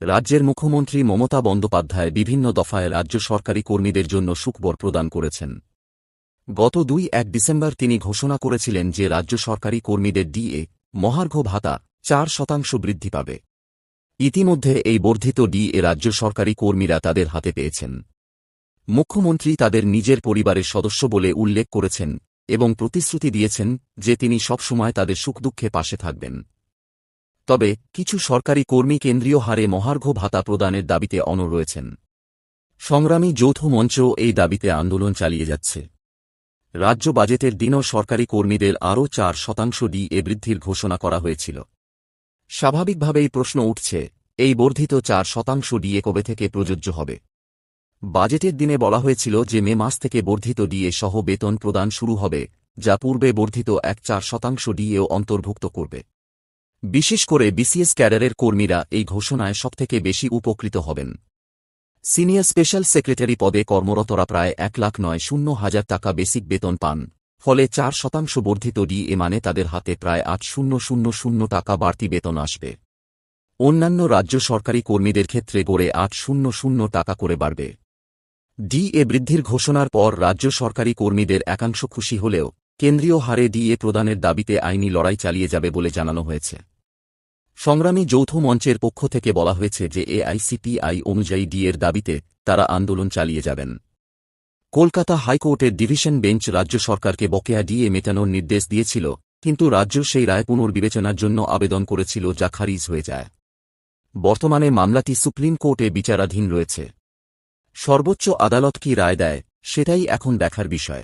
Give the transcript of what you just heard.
রাজ্যের মুখ্যমন্ত্রী মমতা বন্দ্যোপাধ্যায় বিভিন্ন দফায় রাজ্য সরকারি কর্মীদের জন্য সুখবর প্রদান করেছেন। গত ২-১ ডিসেম্বর তিনি ঘোষণা করেছিলেন যে রাজ্য সরকারি কর্মীদের ডিএ মহার্ঘ ভাতা ৪% বৃদ্ধি পাবে। ইতিমধ্যে এই বর্ধিত ডিএ রাজ্য সরকারি কর্মীরা তাদের হাতে পেয়েছেন। মুখ্যমন্ত্রী তাদের নিজের পরিবারের সদস্য বলে উল্লেখ করেছেন এবং প্রতিশ্রুতি দিয়েছেন যে তিনি সবসময় তাদের সুখ-দুঃখে পাশে থাকবেন। তবে কিছু সরকারি কর্মী কেন্দ্রীয় হারে মহার্ঘ ভাতা প্রদানের দাবিতে অনড় রয়েছেন। সংগ্রামী যৌথ মঞ্চ এই দাবিতে আন্দোলন চালিয়ে যাচ্ছে। রাজ্য বাজেটের দিনও সরকারি কর্মীদের আরও ৪% ডিএ বৃদ্ধির ঘোষণা করা হয়েছিল। স্বাভাবিকভাবেই প্রশ্ন উঠছে, এই বর্ধিত ৪% ডিএ কবে থেকে প্রযোজ্য হবে? বাজেটের দিনে বলা হয়েছিল যে মে মাস থেকে বর্ধিত ডিএ সহ বেতন প্রদান শুরু হবে, যা পূর্বে বর্ধিত ৪% ডিএও অন্তর্ভুক্ত করবে। বিশেষ করে বিসিএস ক্যাডারের কর্মীরা এই ঘোষণায় সবথেকে বেশি উপকৃত হবেন। সিনিয়র স্পেশাল সেক্রেটারি পদে কর্মরতরা প্রায় ১,৯০,০০০ টাকা বেসিক বেতন পান, ফলে ৪% বর্ধিত ডিএ মানে তাদের হাতে প্রায় ৮,০০০ টাকা বাড়তি বেতন আসবে। অন্যান্য রাজ্য সরকারি কর্মীদের ক্ষেত্রে গড়ে ৮,০০০ টাকা করে বাড়বে। ডিএ বৃদ্ধির ঘোষণার পর রাজ্য সরকারি কর্মীদের একাংশ খুশি হলেও কেন্দ্রীয় হারে ডিএ প্রদানের দাবিতে আইনি লড়াই চালিয়ে যাবে বলে জানানো হয়েছে। সংগ্রামী যৌথ মঞ্চের পক্ষ থেকে বলা হয়েছে যে এআইসিপিআই অনুযায়ী ডিএর দাবিতে তারা আন্দোলন চালিয়ে যাবেন। কলকাতা হাইকোর্টের ডিভিশন বেঞ্চ রাজ্য সরকারকে বকেয়া ডিএ মেটানোর নির্দেশ দিয়েছিল, কিন্তু রাজ্য সেই রায় পুনর্বিবেচনার জন্য আবেদন করেছিল, যা খারিজ হয়ে যায়। বর্তমানে মামলাটি সুপ্রিম কোর্টে বিচারাধীন রয়েছে। সর্বোচ্চ আদালত কি রায় দেয়, সেটাই এখন দেখার বিষয়।